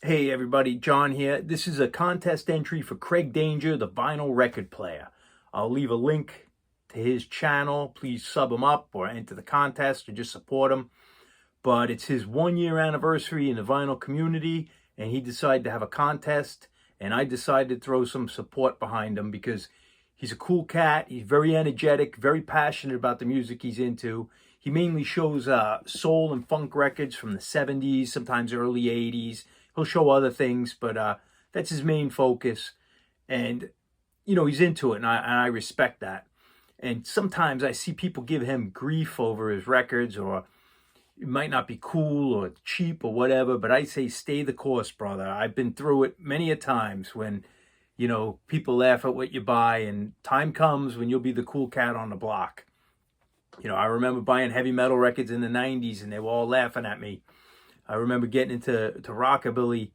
Hey everybody, John here. This is a contest entry for Craig Danger, the vinyl record player. I'll leave a link to his channel. Please sub him up or enter the contest or just support him. But it's his 1 year anniversary in the vinyl community, and he decided to have a contest, and I decided to throw some support behind him because he's a cool cat. He's very energetic, very passionate about the music he's into. He mainly shows soul and funk records from the 70s, sometimes early 80s. He'll show other things, but that's his main focus. And, he's into it, and I respect that. And sometimes I see people give him grief over his records, or it might not be cool or cheap or whatever, but I say stay the course, brother. I've been through it many a times when, people laugh at what you buy, and time comes when you'll be the cool cat on the block. I remember buying heavy metal records in the 90s, and they were all laughing at me. I remember getting into rockabilly,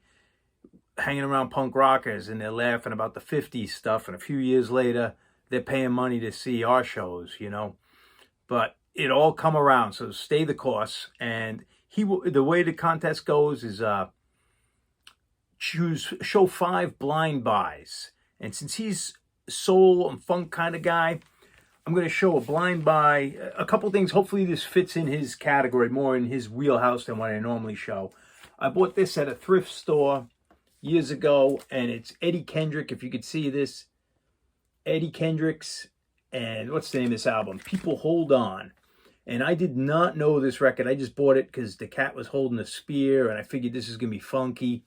hanging around punk rockers, and they're laughing about the 50s stuff. And a few years later, they're paying money to see our shows, But it all come around, so stay the course. And the way the contest goes is show 5 blind buys. And since he's soul and funk kind of guy, I'm going to show a blind buy, a couple things. Hopefully this fits in his category, more in his wheelhouse than what I normally show. I bought this at a thrift store years ago, and it's Eddie Kendricks, if you could see this. Eddie Kendricks, and what's the name of this album? People Hold On. And I did not know this record. I just bought it because the cat was holding a spear, and I figured this is going to be funky,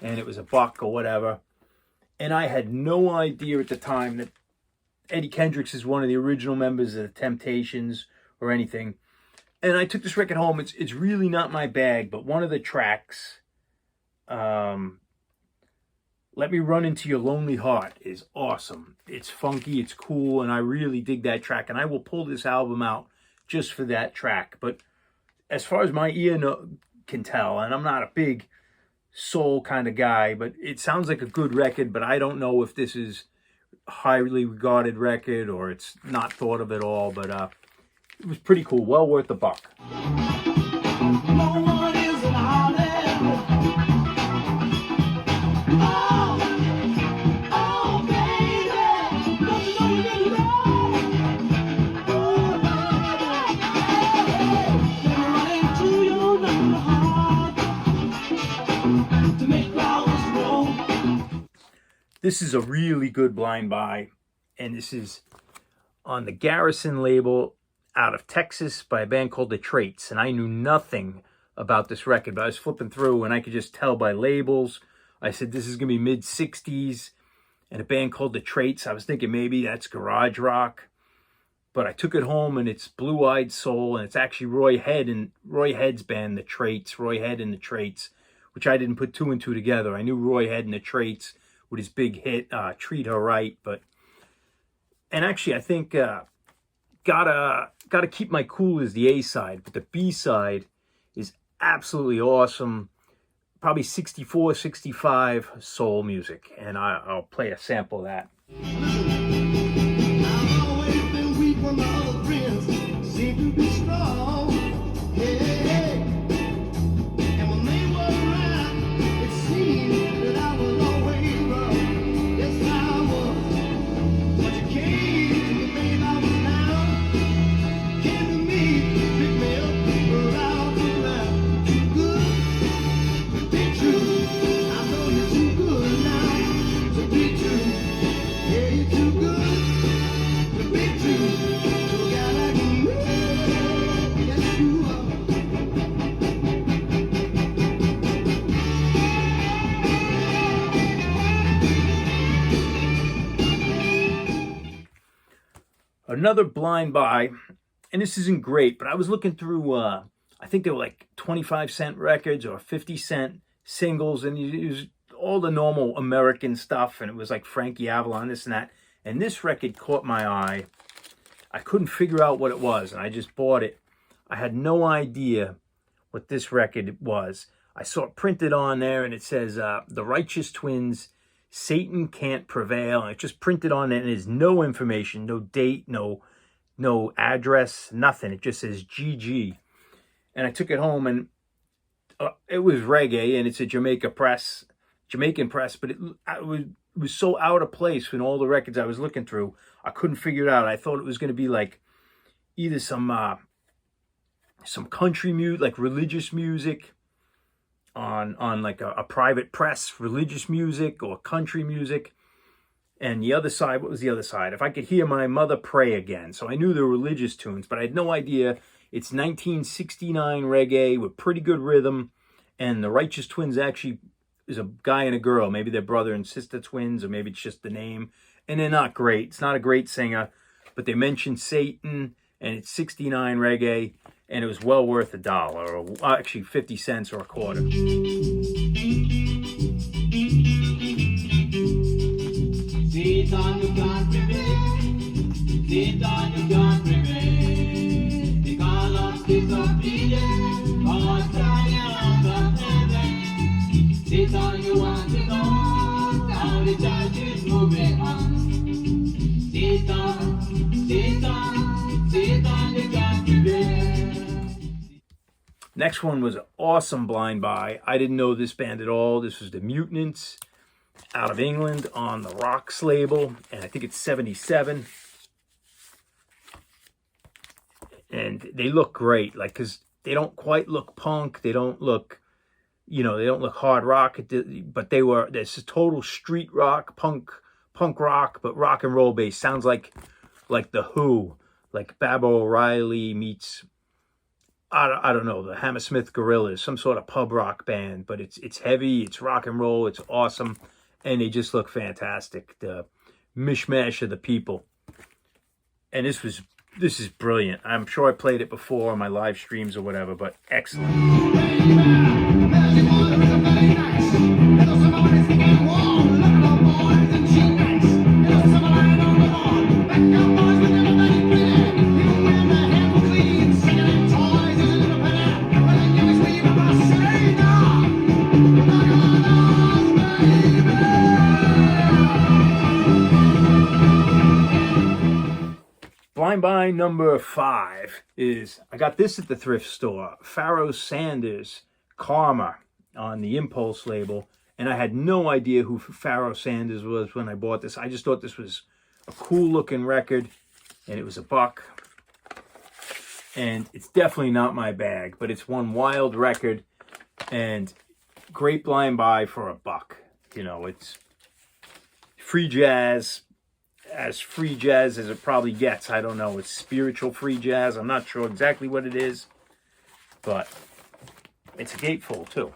and it was $1 or whatever. And I had no idea at the time that Eddie Kendricks is one of the original members of the Temptations or anything. And I took this record home. It's really not my bag, but one of the tracks, Let Me Run Into Your Lonely Heart, is awesome. It's funky, it's cool, and I really dig that track. And I will pull this album out just for that track. But as far as my ear can tell, and I'm not a big soul kind of guy, but it sounds like a good record, but I don't know if this is highly regarded record or it's not thought of at all, but it was pretty cool, well worth the buck. This is a really good blind buy, and this is on the Garrison label out of Texas by a band called The Traits. And I knew nothing about this record, but I was flipping through and I could just tell by labels. I said, this is going to be mid-60s, and a band called The Traits. I was thinking maybe that's garage rock, but I took it home and it's Blue-Eyed Soul, and it's actually Roy Head's band, The Traits, Roy Head and The Traits, which I didn't put 2 and 2 together. I knew Roy Head and The Traits with his big hit, Treat Her Right. And actually, I think Gotta Keep My Cool is the A-side, but the B-side is absolutely awesome. Probably 64, 65 soul music, and I'll play a sample of that. I've always been weak when my other friends seem to be strong. Hey. And when they were around, it seemed that I was always wrong. Yes, I was. But you came to me, babe, I was down. Came to me, picked me up, around the ground. Too good to be true. I know you're too good now to be true. Yeah, you're too good to be true. To a guy like me, yes, you are. Another blind buy, and this isn't great, but I was looking through, I think they were like 25-cent records or 50-cent singles, and it was all the normal American stuff, and it was like Frankie Avalon, this and that. And this record caught my eye. I couldn't figure out what it was, and I just bought it. I had no idea what this record was. I saw it printed on there, and it says, The Righteous Twins, Satan Can't Prevail. And it's just printed on it, and there's no information, no date, no address, nothing. It just says GG. And I took it home, and it was reggae, and it's a Jamaican press, but it was so out of place in all the records I was looking through. I couldn't figure it out. I thought it was going to be like either some country music, like religious music, on like a private press, religious music or country music. And the other side, what was the other side? If I Could Hear My Mother Pray Again. So I knew the religious tunes, but I had no idea. It's 1969 reggae with pretty good rhythm. And the Righteous Twins actually is a guy and a girl. Maybe they're brother and sister twins, or maybe it's just the name. And they're not great. It's not a great singer, but they mentioned Satan, and it's 69 reggae, and it was well worth $1, or actually 50 cents or a quarter. Satan, you can't prevail. Satan, you can't prevail. Because of disobedience, all triumph of heaven. Satan, you want to know how the church is moving on. Satan, Satan, Satan, you can't prevail. Next one was an awesome blind buy. I didn't know this band at all. This was the Mutants, out of England, on the Rocks label, and I think it's 77. And they look great, like, because they don't quite look punk, they don't look, they don't look hard rock, but this is total street rock, punk rock, but rock and roll based. Sounds like the Who, like Baba O'Reilly meets, I don't know, the Hammersmith Gorillas, some sort of pub rock band, but it's heavy, it's rock and roll, it's awesome. And they just look fantastic. The mishmash of the people. And this is brilliant. I'm sure I played it before on my live streams or whatever, but excellent. Blind buy number 5 is, I got this at the thrift store, Pharoah Sanders, Karma, on the Impulse label. And I had no idea who Pharoah Sanders was when I bought this. I just thought this was a cool looking record, and it was $1. And it's definitely not my bag, but it's one wild record and great blind buy for $1. It's free jazz, as free jazz as it probably gets. I don't know. It's spiritual free jazz. I'm not sure exactly what it is, but it's a gatefold too.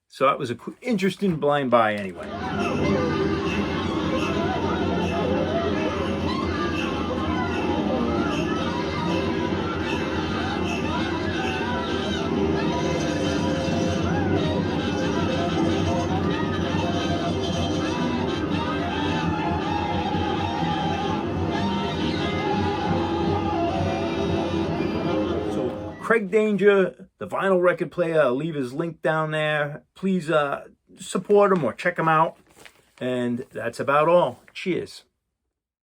So that was an interesting blind buy anyway. Craig Danger, the vinyl record player. I'll leave his link down there. Please support him or check him out. And that's about all. Cheers.